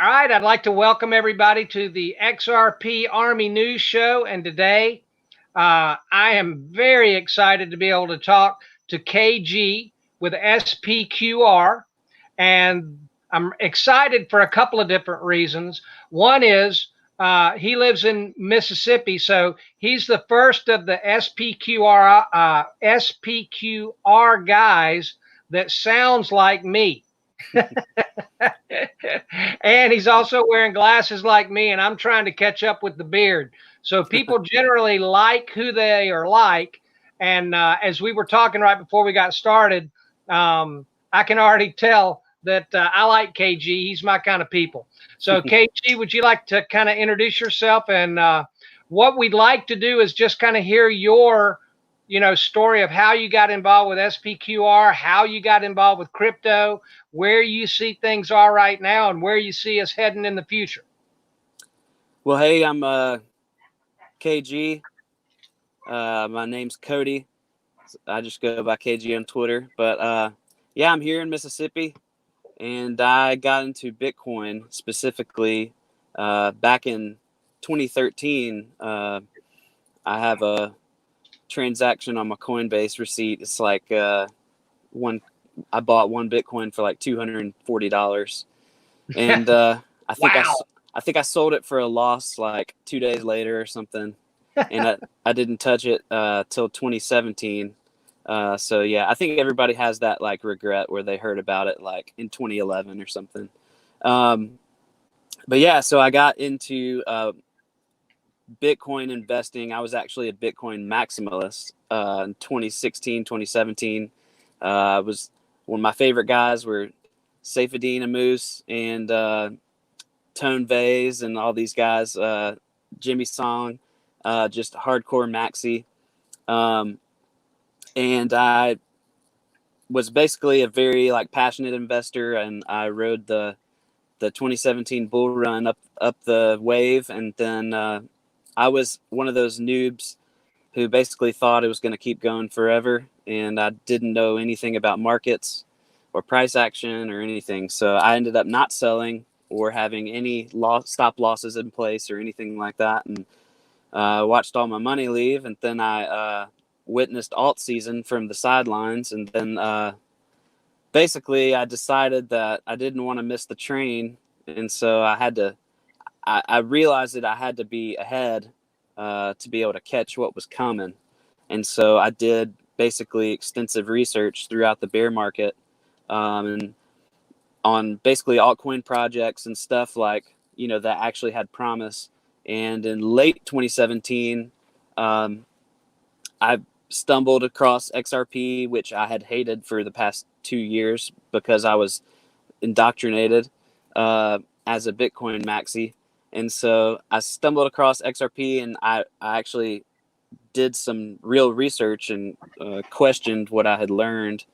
All right, I'd like to welcome everybody to the XRP Army News Show. And today, I am very excited to be able to talk to KG with SPQR. And I'm excited for a couple of different reasons. One is he lives in Mississippi, so he's the first of the SPQR guys that sounds like me. And he's also wearing glasses like me, and I'm trying to catch up with the beard. So people generally like who they are like. And as we were talking right before we got started, I can already tell that I like KG. He's my kind of people. So, KG, would you like to kind of introduce yourself? And what we'd like to do is just kind of hear your story of how you got involved with SPQR, how you got involved with crypto, where you see things are right now, and where you see us heading in the future. Well, hey, I'm KG. My name's Cody. I just go by KG on Twitter. But yeah, I'm here in Mississippi, and I got into Bitcoin specifically back in 2013. I have a transaction on my Coinbase receipt. It's like one. I bought one Bitcoin for like $240, and Wow. I think I sold it for a loss like 2 days later or something, and I didn't touch it till 2017. So yeah, I think everybody has that like regret where they heard about it like in 2011 or something. But yeah, so I got into Bitcoin investing. I was actually a Bitcoin maximalist in 2016, 2017. Was one of my favorite guys were Saifedean Ammous and Tone Vase and all these guys, Jimmy Song, just hardcore maxi. And I was basically a very like passionate investor, and I rode the 2017 bull run up the wave, and then I was one of those noobs who basically thought it was going to keep going forever, and I didn't know anything about markets or price action or anything. So I ended up not selling or having any stop losses in place or anything like that, and watched all my money leave. And then I witnessed alt season from the sidelines, and then basically I decided that I didn't want to miss the train, and so I realized that I had to be ahead to be able to catch what was coming. And so I did basically extensive research throughout the bear market, and on basically altcoin projects and stuff like, that actually had promise. And in late 2017, I stumbled across XRP, which I had hated for the past 2 years because I was indoctrinated as a Bitcoin maxi. And so I stumbled across XRP, and I actually did some real research and questioned what I had learned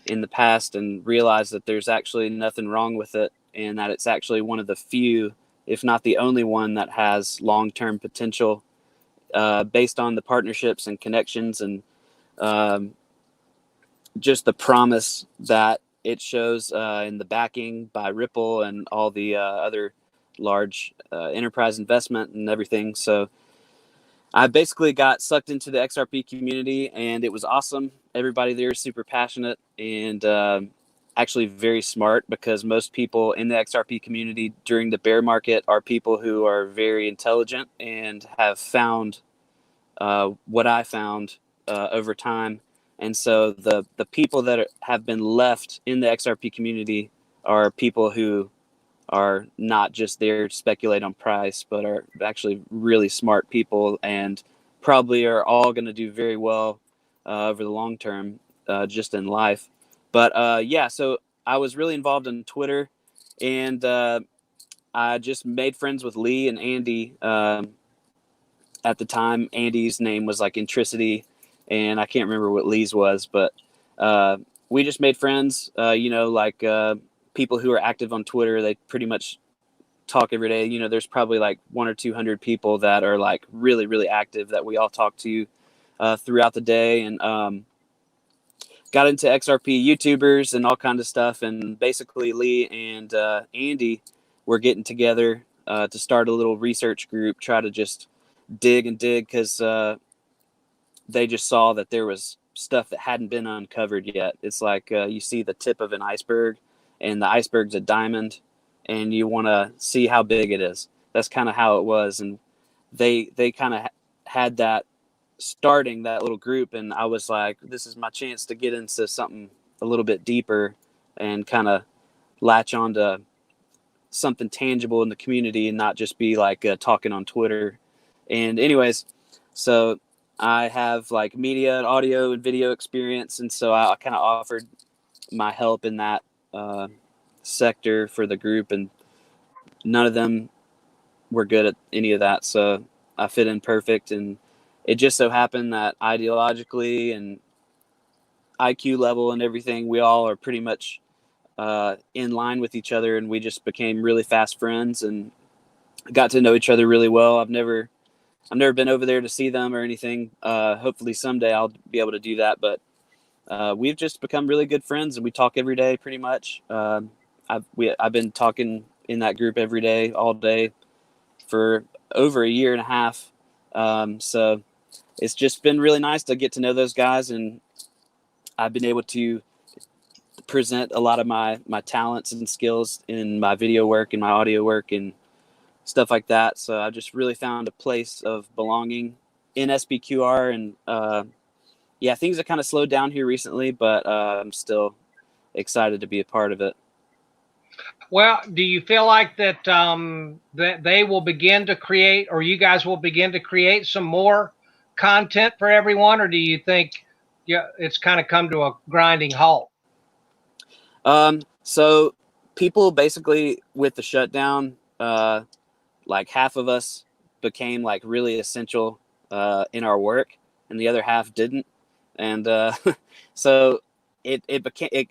in the past, and realized that there's actually nothing wrong with it, and that it's actually one of the few, if not the only one, that has long-term potential based on the partnerships and connections and just the promise that it shows in the backing by Ripple and all the other large enterprise investment and everything. So I basically got sucked into the XRP community, and it was awesome. Everybody there is super passionate and actually very smart, because most people in the XRP community during the bear market are people who are very intelligent and have found what I found over time. And so the people that have been left in the XRP community are people who are not just there to speculate on price, but are actually really smart people, and probably are all going to do very well over the long term, just in life. But yeah, so I was really involved in Twitter, and I just made friends with Lee and Andy. At the time, Andy's name was like Intricity, and I can't remember what Lee's was, but we just made friends, like people who are active on Twitter. They pretty much talk every day. There's probably like 100 or 200 people that are like really, really active that we all talk to throughout the day, and got into XRP YouTubers and all kinds of stuff. And basically Lee and Andy were getting together to start a little research group, try to just dig because they just saw that there was stuff that hadn't been uncovered yet. It's like you see the tip of an iceberg, and the iceberg's a diamond, and you want to see how big it is. That's kind of how it was, and they kind of had that starting that little group, and I was like, this is my chance to get into something a little bit deeper and kind of latch onto something tangible in the community and not just be like talking on Twitter. And anyways, so I have like media and audio and video experience, and so I kind of offered my help in that sector for the group, and none of them were good at any of that, so I fit in perfect. And it just so happened that ideologically and IQ level and everything, we all are pretty much in line with each other, and we just became really fast friends and got to know each other really well. I've never been over there to see them or anything. Hopefully someday I'll be able to do that, but we've just become really good friends, and we talk every day pretty much. I've been talking in that group every day, all day, for over a year and a half. So it's just been really nice to get to know those guys, and I've been able to present a lot of my talents and skills in my video work and my audio work and stuff like that. So I just really found a place of belonging in SPQR, and yeah, things have kind of slowed down here recently, but I'm still excited to be a part of it. Well, do you feel like that that they will begin to create, or you guys will begin to create some more content for everyone, or do you think it's kind of come to a grinding halt? So people basically with the shutdown, like half of us became like really essential in our work, and the other half didn't, and so it became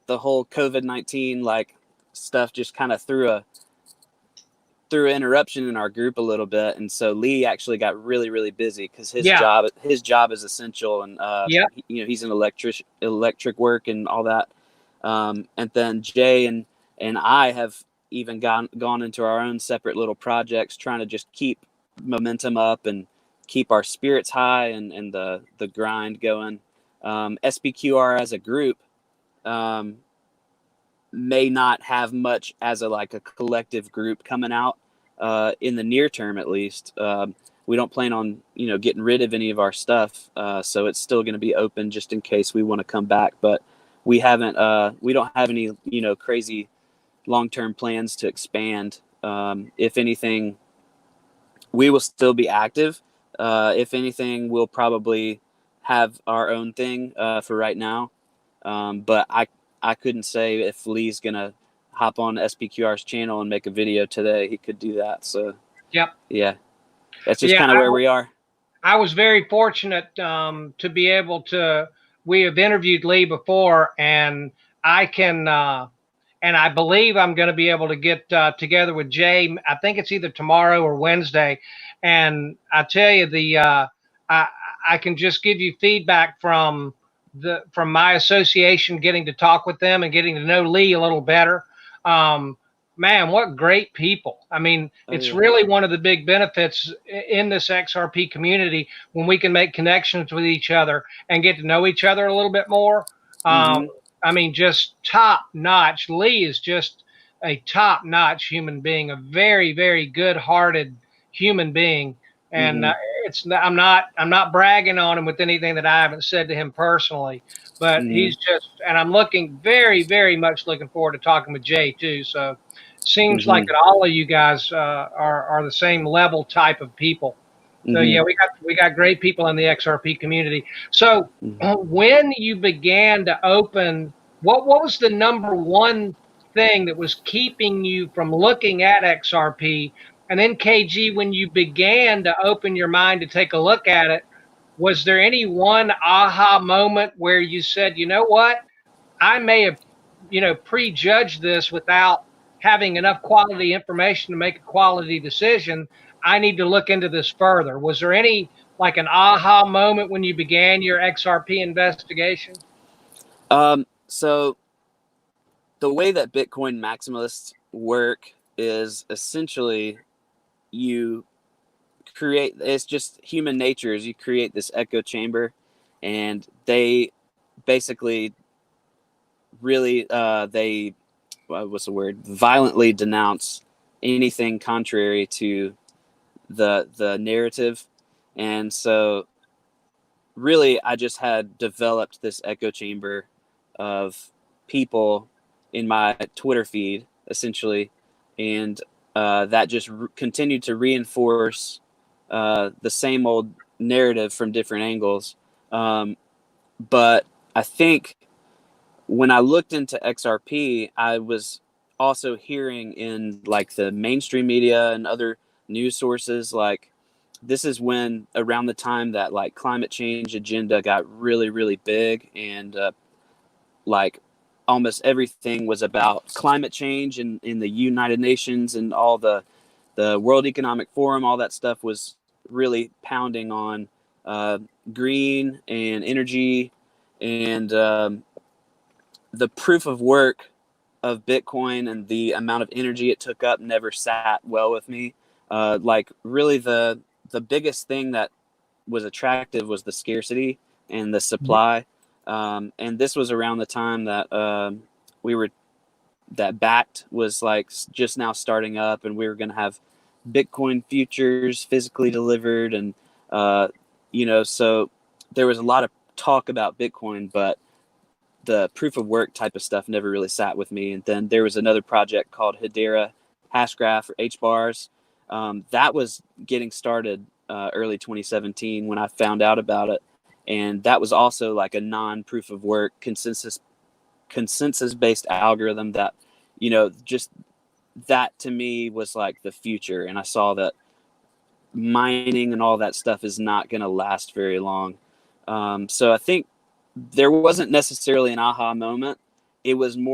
the whole COVID-19 like stuff just kind of threw an interruption in our group a little bit, and so Lee actually got really busy because his job is essential, and he's in electric work and all that, and then Jay and I have even gone into our own separate little projects, trying to just keep momentum up and keep our spirits high and the grind going. SPQR as a group may not have much as a collective group coming out in the near term, at least. We don't plan on getting rid of any of our stuff, so it's still going to be open just in case we want to come back. But we don't have any crazy long-term plans to expand. If anything, we will still be active. If anything, we'll probably have our own thing for right now. But I couldn't say if Lee's gonna hop on SPQR's channel and make a video today. He could do that. So yeah, that's just kind of where we are. I was very fortunate to be able to. We have interviewed Lee before, and I can. And I believe I'm going to be able to get together with Jay. I think it's either tomorrow or Wednesday. And I tell you, I can just give you feedback from my association, getting to talk with them and getting to know Lee a little better. Man, what great people. I mean, it's really one of the big benefits in this XRP community when we can make connections with each other and get to know each other a little bit more. I mean, just top notch. Lee is just a top notch human being, a very, very good hearted human being. And I'm not bragging on him with anything that I haven't said to him personally, but he's just, and I'm very, very much looking forward to talking with Jay too. So seems like that all of you guys are the same level type of people. So yeah, we got great people in the XRP community. So when you began to open, what was the number one thing that was keeping you from looking at XRP? And then KG, when you began to open your mind to take a look at it, was there any one aha moment where you said, you know what, I may have, prejudged this without having enough quality information to make a quality decision. I need to look into this further. Was there any like an aha moment when you began your XRP investigation? So the way that Bitcoin maximalists work is essentially you create, it's just human nature is you create this echo chamber, and they basically really they what's the word, violently denounce anything contrary to the narrative. And so really I just had developed this echo chamber of people in my Twitter feed essentially, and that just continued to reinforce the same old narrative from different angles. But I think when I looked into XRP, I was also hearing in like the mainstream media and other news sources, like this is when around the time that like climate change agenda got really, really big, and like almost everything was about climate change in the United Nations, and all the World Economic Forum, all that stuff was really pounding on green and energy, and the proof of work of Bitcoin and the amount of energy it took up never sat well with me. Like really the biggest thing that was attractive was the scarcity and the supply. And this was around the time that that Backed was like just now starting up, and we were going to have Bitcoin futures physically delivered. And, so there was a lot of talk about Bitcoin, but the proof of work type of stuff never really sat with me. And then there was another project called Hedera Hashgraph or HBARs. That was getting started early 2017 when I found out about it. And that was also like a non-proof of work consensus-based algorithm that, just that to me was like the future. And I saw that mining and all that stuff is not going to last very long. So I think there wasn't necessarily an aha moment. It was more